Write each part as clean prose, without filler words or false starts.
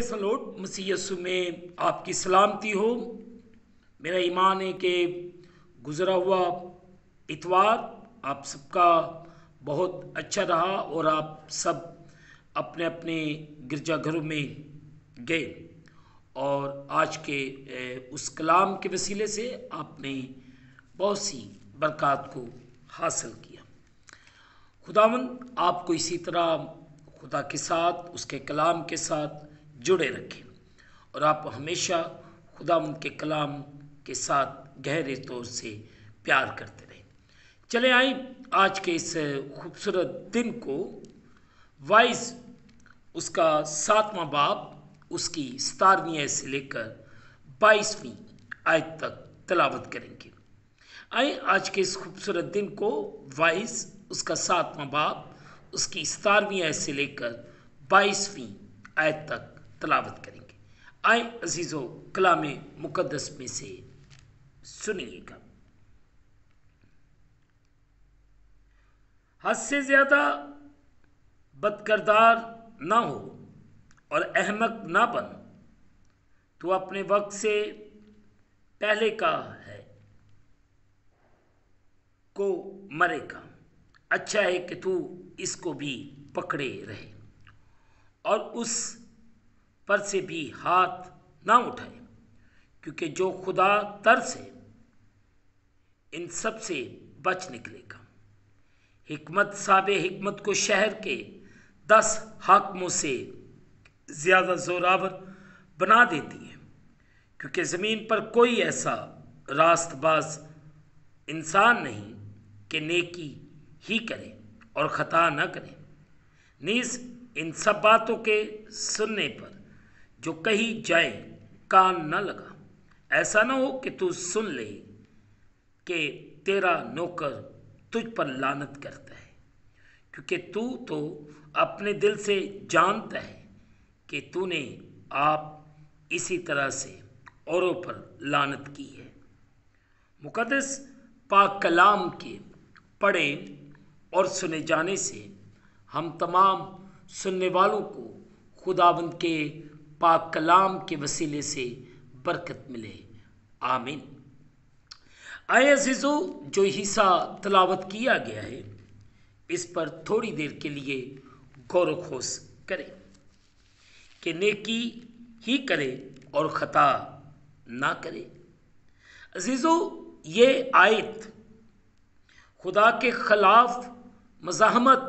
پریز دی lord, مسیح یسوع میں آپ کی سلامتی ہو۔ میرا ایمان ہے کہ گزرا ہوا اتوار آپ سب کا بہت اچھا رہا اور آپ سب اپنے اپنے گرجا گھروں میں گئے اور آج کے اس کلام کے وسیلے سے آپ نے بہت سی برکات کو حاصل کیا۔ خداوند آپ کو اسی طرح خدا کے ساتھ، اس کے کلام کے ساتھ جڑے رکھے اور آپ ہمیشہ خداوند کے کلام کے ساتھ گہرے طور سے پیار کرتے رہیں۔ چلے آئیں آج کے اس خوبصورت دن کو وائز اس کا 7واں باب اس کی 17ویں آیت سے لے کر 22ویں آیت تک تلاوت کریں گے۔ آئیں آج کے اس خوبصورت دن کو وائز اس کا 7واں باب اس کی 17ویں آیت سے لے کر 22ویں آیت تک تلاوت کریں گے۔ آئیں عزیزو کلام مقدس میں سے سنیے گا۔ حد سے زیادہ بدکردار نہ ہو اور احمق نہ بن، تو اپنے وقت سے پہلے کا ہے کو مرے گا۔ اچھا ہے کہ تو اس کو بھی پکڑے رہے اور اس پر سے بھی ہاتھ نہ اٹھائے، کیونکہ جو خدا ترس ہے ان سب سے بچ نکلے گا۔ حکمت صاحب حکمت کو شہر کے 10 حاکموں سے زیادہ زوراور بنا دیتی ہے، کیونکہ زمین پر کوئی ایسا راست باز انسان نہیں کہ نیکی ہی کرے اور خطا نہ کرے۔ نیز ان سب باتوں کے سننے پر جو کہی جائے کان نہ لگا۔ ایسا نہ ہو کہ تو سن لے کہ تیرا نوکر تجھ پر لعنت کرتا ہے، کیونکہ تو اپنے دل سے جانتا ہے کہ تو نے آپ اسی طرح سے اوروں پر لعنت کی ہے۔ مقدس پاک کلام کے پڑھے اور سنے جانے سے ہم تمام سننے والوں کو خداوند کے پاک کلام کے وسیلے سے برکت ملے، آمین۔ آئے عزیزو، جو حصہ تلاوت کیا گیا ہے اس پر تھوڑی دیر کے لیے غور و خوض کریں کہ نیکی ہی کرے اور خطا نہ کرے۔ عزیزو، یہ آیت خدا کے خلاف مزاحمت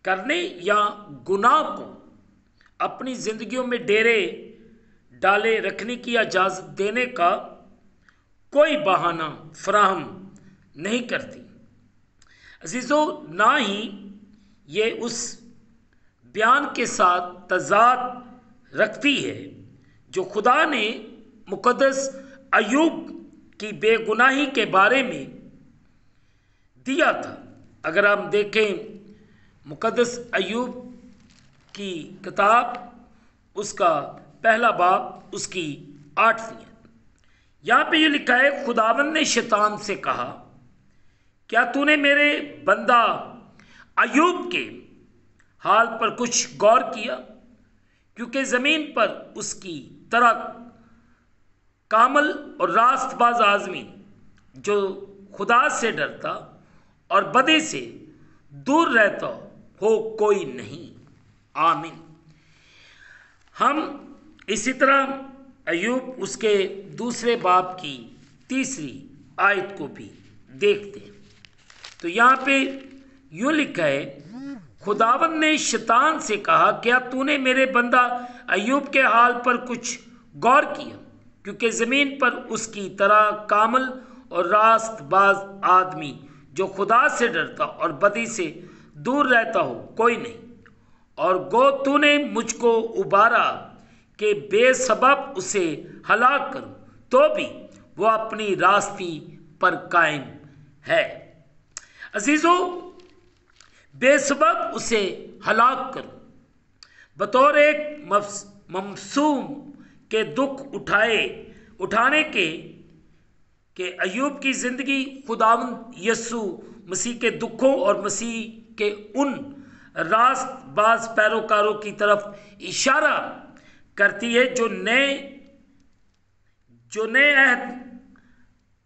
کرنے یا گناہ کو اپنی زندگیوں میں ڈیرے ڈالے رکھنے کی اجازت دینے کا کوئی بہانہ فراہم نہیں کرتی۔ عزیزو، نہ ہی یہ اس بیان کے ساتھ تضاد رکھتی ہے جو خدا نے مقدس ایوب کی بے گناہی کے بارے میں دیا تھا۔ اگر ہم دیکھیں مقدس ایوب کی کتاب اس کا پہلا باب اس کی 8ویں، یہاں پہ یہ لکھا ہے، خداوند نے شیطان سے کہا، کیا تو نے میرے بندہ ایوب کے حال پر کچھ غور کیا؟ کیونکہ زمین پر اس کی طرح کامل اور راست باز آدمی جو خدا سے ڈرتا اور بدی سے دور رہتا ہو کوئی نہیں، آمین۔ ہم اسی طرح ایوب اس کے دوسرے باب کی 3 آیت کو بھی دیکھتے ہیں، تو یہاں پہ یوں لکھا ہے، خداوند نے شیطان سے کہا، کیا تو نے میرے بندہ ایوب کے حال پر کچھ غور کیا؟ کیونکہ زمین پر اس کی طرح کامل اور راست باز آدمی جو خدا سے ڈرتا اور بدی سے دور رہتا ہو کوئی نہیں۔ اور گو تو نے مجھ کو ابارا کہ بے سبب اسے ہلاک کروں، تو بھی وہ اپنی راستی پر قائم ہے۔ عزیزو، بے سبب اسے ہلاک کروں، بطور ایک ممسوم کے دکھ اٹھانے کے کہ ایوب کی زندگی خداوند یسوع مسیح کے دکھوں اور مسیح کے ان راست باز پیروکاروں کی طرف اشارہ करती है, जो नए अहद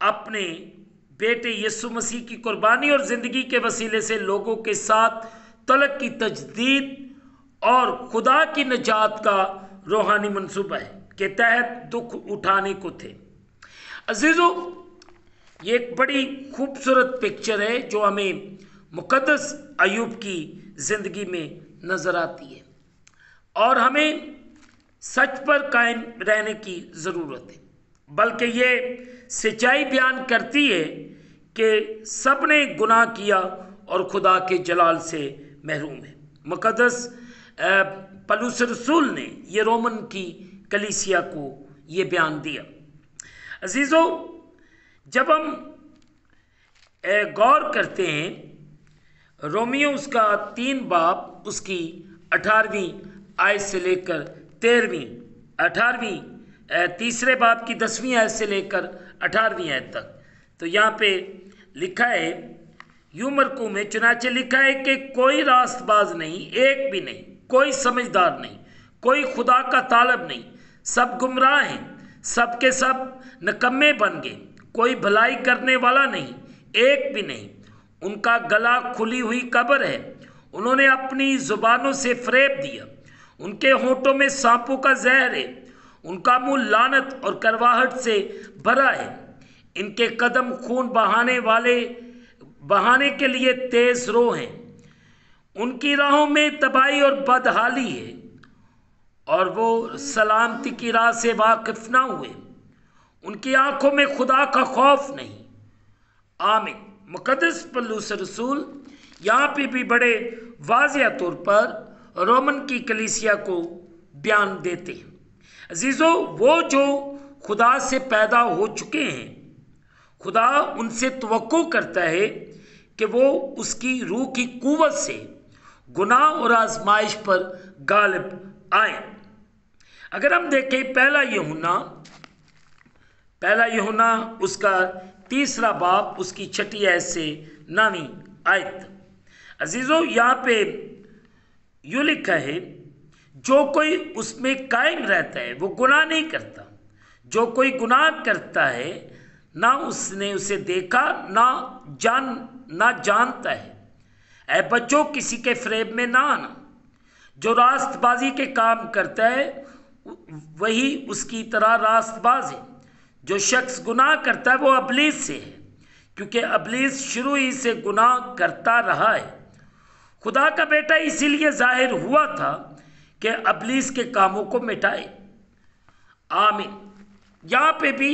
अपने बेटे यीशु मसीह की कुर्बानी और ज़िंदगी के वसीले से लोगों के साथ तलक की तजदीद और खुदा की निजात का रूहानी मंसूबा है के तहत दुख उठाने को थे। अजीज़ों, ये एक बड़ी खूबसूरत पिक्चर है जो हमें मुकद्दस अय्यूब की ज़िंदगी में नज़र आती है और हमें सच पर कायम रहने की ज़रूरत है। बल्कि ये सच्चाई बयान करती है कि सब ने गुनाह किया और खुदा के जलाल से महरूम है। मुकद्दस पौलुस रसूल ने ये रोमन की कलीसिया को ये बयान दिया। अजीज़ों, जब हम गौर करते हैं रोमियो उसका 3 बाब उसकी 18वीं आयत से लेकर 13वीं 18वीं तीसरे बाब की 10वीं आयत से लेकर 18वीं आयत तक, तो यहाँ पे लिखा है, यूं मरकू में चुनाचे लिखा है कि कोई रास्तबाज नहीं, एक भी नहीं, कोई समझदार नहीं, कोई खुदा का तालब नहीं, सब गुमराह हैं, सब के सब नकम्मे बन गए, कोई भलाई करने वाला नहीं, एक भी नहीं। उनका गला खुली हुई कब्र है, उन्होंने अपनी जुबानों से फरेब दिया, उनके होठों में सांपों का जहर है, उनका मुंह लानत और करवाहट से भरा है, इनके कदम खून बहाने के लिए तेज रो हैं, उनकी राहों में तबाही और बदहाली है और वो सलामती की राह से वाकिफ ना हुए, उनकी आंखों में खुदा का खौफ नहीं। आमीन। मुकद्दस पौलुस रसूल यहाँ पे भी बड़े वाज़िया तौर पर रोमन की कलीसिया को बयान देते हैं। अजीज़ों, वो जो खुदा से पैदा हो चुके हैं, खुदा उनसे तवक्को करता है कि वो उसकी रूह की कुव्वत से गुनाह और आजमाइश पर गालिब आए। अगर हम देखें पहला यूहन्ना उसका 3 बाब उसकी 6 आयत से 9वीं आयत। अजीज़ों, यहाँ पे यूँ लिखा है, जो कोई उसमें कायम रहता है वो गुनाह नहीं करता, जो कोई गुनाह करता है ना उसने उसे देखा ना जानता है। ऐ बच्चों, किसी के फरेब में ना आना, जो रास्तबाजी के काम करता है वही उसकी तरह रास्तबाज है। जो शख्स गुनाह करता है वो अबलीस से है, क्योंकि अबलीस शुरू ही से गुनाह करता रहा है। खुदा का बेटा इसीलिए जाहिर हुआ था कि अबलीस के कामों को मिटाए। आमीन। यहाँ पे भी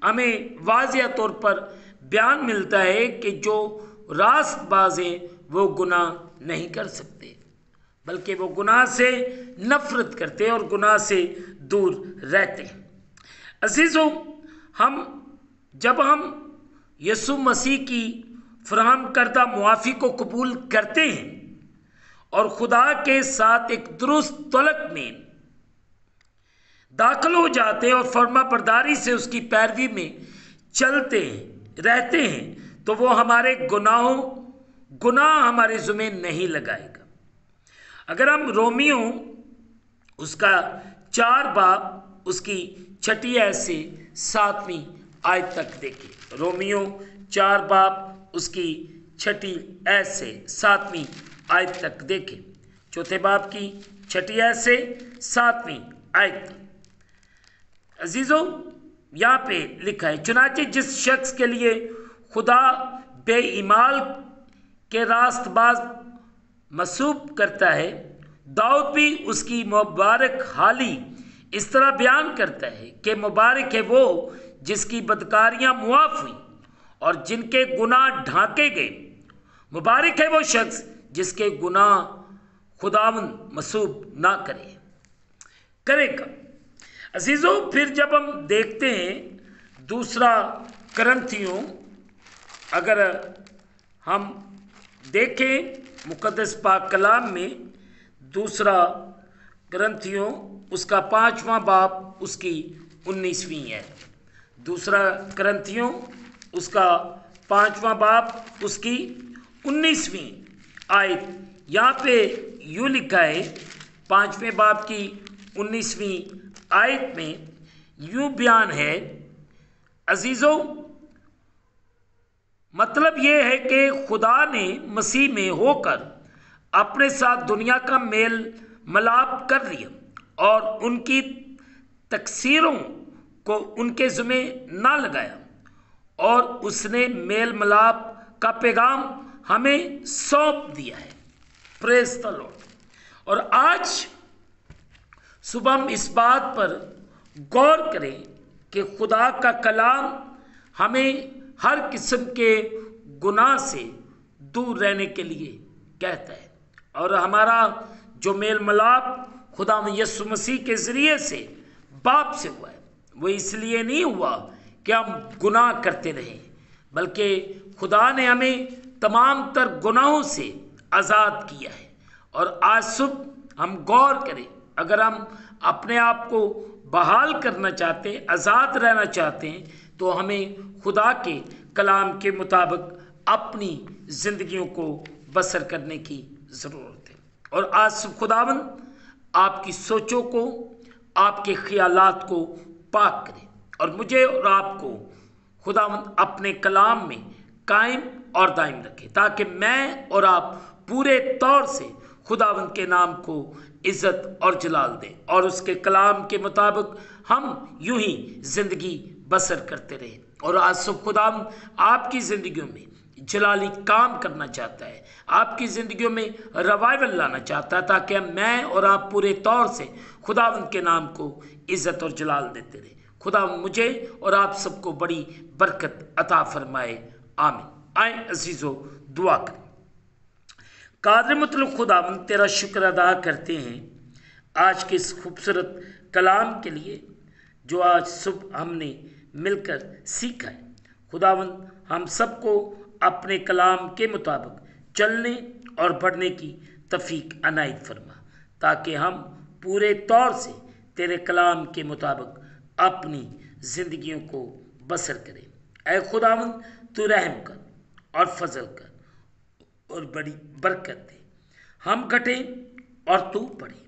हमें वाज़िया तौर पर बयान मिलता है कि जो रास्तबाज हैं वो गुनाह नहीं कर सकते, बल्कि वो गुनाह से नफरत करते हैं और गुनाह से दूर रहते हैं। अजीज़ों, जब हम यीशु मसीह की फराहम करदा मुआफ़ी को कबूल करते हैं और खुदा के साथ एक दुरुस्त तलक में दाखिल हो जाते हैं और फर्मा बरदारी से उसकी पैरवी में चलते हैं, रहते हैं, तो वो हमारे गुनाह हमारे ज़ुम्मे नहीं लगाएगा। अगर हम रोमियो उसका 4 बाब उसकी 6 आयत से 7वीं आयत तक देखें। रोमियो 4 बाब उसकी 6 आयत से 7वीं आयत तक देखें। 4 बाब की 6 आयत से 7वीं आयत तक। अजीज़ों, यहाँ पे लिखा है, चुनाचे जिस शख्स के लिए खुदा बेईमाल के रास्तबाज मसूब करता है, दाऊद भी उसकी मुबारक हाली इस तरह बयान करता है कि मुबारक है वो जिसकी बदकारियाँ मुआफ़ हुई और जिनके गुनाह ढांके गए। मुबारक है वो शख्स जिसके गुनाह खुदावंद मसूब ना करेगा। अजीज़ों, फिर जब हम देखते हैं 2 करंथियों, अगर हम देखें मुकद्दस पाक कलाम में 2 करंथियों उसका 5वां बाब उसकी 19वीं है। 2 करंथियों उसका 5वां बाब उसकी 19वीं आयत। यहाँ पे यूँ लिखा है 5वें बाब की 19वीं आयत में यूं बयान है, अजीजों, मतलब ये है कि खुदा ने मसीह में होकर अपने साथ दुनिया का मेल मिलाप कर लिया और उनकी तकसीरों को उनके ज़िम्मे ना लगाया, और उसने मेल मिलाप का पैगाम हमें सौंप दिया है। Praise the Lord. और आज सुबह हम इस बात पर गौर करें कि खुदा का कलाम हमें हर किस्म के गुनाह से दूर रहने के लिए कहता है, और हमारा जो मेल मिलाप खुदा यीशु मसीह के ज़रिए से बाप से हुआ है, वो इसलिए नहीं हुआ कि हम गुनाह करते रहें, बल्कि खुदा ने हमें तमाम तर गुनाहों से आज़ाद किया है। और आज सुबह हम गौर करें, अगर हम अपने आप को बहाल करना चाहते हैं, आज़ाद रहना चाहते हैं, तो हमें खुदा के कलाम के मुताबिक अपनी ज़िंदगियों को बसर करने की ज़रूरत है। और आज सुबह खुदावंद आपकी सोचों को, आपके ख्यालात को पाक करे, और मुझे और आपको खुदावंद अपने कलाम में कायम और दायम रखे, ताकि मैं और आप पूरे तौर से खुदावंद के नाम को इज़्ज़त और जलाल दें, और उसके कलाम के मुताबिक हम यूं ही ज़िंदगी बसर करते रहें। और आज सुबह खुदावंद आपकी ज़िंदगियों में जलाली काम करना चाहता है, आपकी ज़िंदगियों में रिवाइवल लाना चाहता है, ताकि मैं और आप पूरे तौर से खुदावंद के नाम को इज़्ज़त और जलाल देते रहें। खुदा मुझे और आप सबको बड़ी बरकत अता फरमाए, आमीन। आए अजीज़ों, दुआ करें। कादिर मुतलब खुदावंद, तेरा शुक्र अदा करते हैं आज के इस खूबसूरत कलाम के लिए जो आज सुबह हमने मिलकर सीखा है। खुदावंद, हम सबको अपने कलाम के मुताबिक चलने और बढ़ने की तौफीक अनायत फरमा, ताकि हम पूरे तौर से तेरे कलाम के मुताबिक अपनी ज़िंदगियों को बसर करें। ऐ खुदावंद, तू रहम कर और फजल कर और बड़ी बरकत दे। हम घटें और तू बढ़े।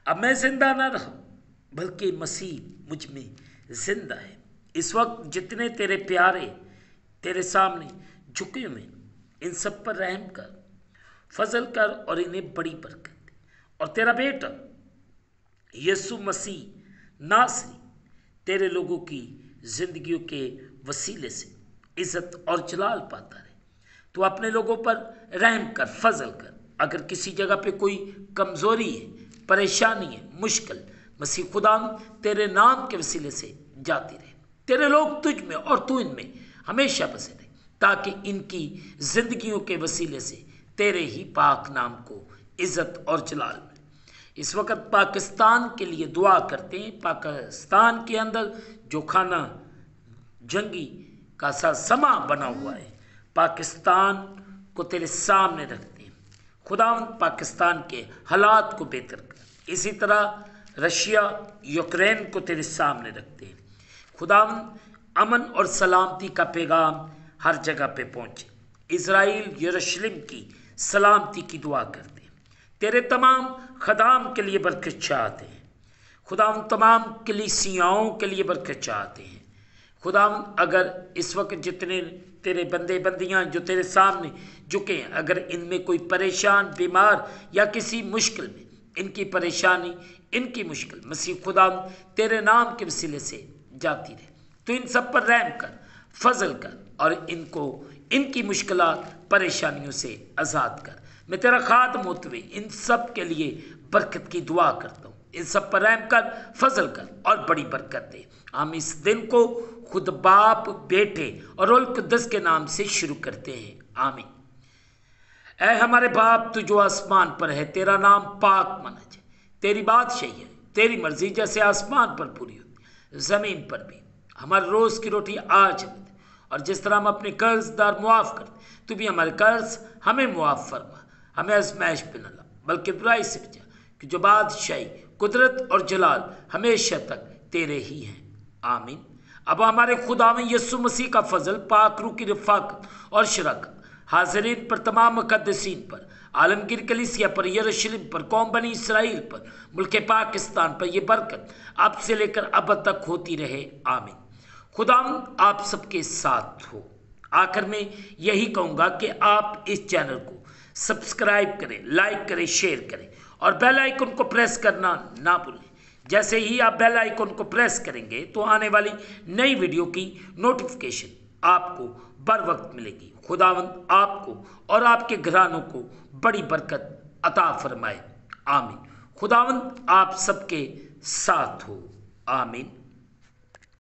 अब मैं जिंदा ना रहूं, बल्कि मसीह मुझ में जिंदा है। इस वक्त जितने तेरे प्यारे तेरे सामने झुके हुए, इन सब पर रहम कर, फजल कर और इन्हें बड़ी बरकत दे। और तेरा बेटा यीशु मसीह नासरी तेरे लोगों की ज़िंदगियों के वसीले से इज़्ज़त और जलाल पाता रहे। तो अपने लोगों पर रहम कर, फजल कर। अगर किसी जगह पे कोई कमज़ोरी है, परेशानी है, मुश्किल, मसीह खुदा तेरे नाम के वसीले से जाती रहे। तेरे लोग तुझ में और तू इनमें हमेशा बसे रहे, ताकि इनकी ज़िंदगियों के वसीले से तेरे ही पाक नाम को इज़्ज़त और जलाल मिले। इस वक्त पाकिस्तान के लिए दुआ करते हैं। पाकिस्तान के अंदर जो खाना जंगी का सा समा बना हुआ है, पाकिस्तान को तेरे सामने रखते हैं। खुदावंद, पाकिस्तान के हालात को बेहतर कर। इसी तरह रशिया, यूक्रेन को तेरे सामने रखते हैं। खुदावंद, अमन और सलामती का पैगाम हर जगह पे पहुँचे। इज़राइल, यरूशलेम की सलामती की दुआ करते हैं। तेरे तमाम खदाम के लिए बरकत चाहते हैं। खुदावंद, तमाम कलीसियाओं के लिए बरकत चाहते हैं। खुदावंद, अगर इस वक्त जितने तेरे बंदे बंदियां जो तेरे सामने झुके हैं, अगर इनमें कोई परेशान, बीमार या किसी मुश्किल में, इनकी परेशानी, इनकी मुश्किल मसीह खुदावंद तेरे नाम के वसीले से जाती रहे। तो इन सब पर रहम कर, फजल कर और इनको इनकी मुश्किलात, परेशानियों से आज़ाद कर। मैं तेरा खादम होते हुए इन सब के लिए बरकत की दुआ करता हूँ। इन सब पर रहम कर, फजल कर और बड़ी बरकत दे। हम इस दिन को खुद बाप, बेटे और रूह कुद्दस के नाम से शुरू करते हैं, आमीन। ऐ हमारे बाप, तू जो आसमान पर है, तेरा नाम पाक माना जाए। तेरी बादशाही है, तेरी मर्जी जैसे आसमान पर पूरी होती ज़मीन पर भी। हमारे रोज़ की रोटी आज हमें दे, और जिस तरह हम अपने कर्जदार मुआफ़ करते, तू भी हमारे कर्ज हमें मुआफ़ फरमा। हमें आज़माइश पे न ला, बल्कि बुराई से बचा, कि जो बादशाही, कुदरत और जलाल हमेशा तक तेरे ही हैं, आमीन। अब हमारे खुदा में यीशु मसीह का फजल, पाक रूह की रफ़ाकत और शराकत हाज़रीन पर, तमाम मुक़द्दसीन पर, आलमगीर कलीसिया पर, यरूशलेम पर, कौम बनी इसराइल पर, मुल्क पाकिस्तान पर ये बरकत अब से लेकर अब तक होती रहे। आमीन। खुदावंद आप सबके साथ हो। आखिर में यही कहूँगा कि आप इस चैनल को सब्सक्राइब करें, लाइक करें, शेयर करें और बेल आइकन को प्रेस करना ना भूलें। जैसे ही आप बेल आइकन को प्रेस करेंगे तो आने वाली नई वीडियो की नोटिफिकेशन आपको बर वक्त मिलेगी। खुदावंद आपको और आपके घरानों को बड़ी बरकत अता फरमाए। आमीन। खुदावंद आप सबके साथ हो। आमीन।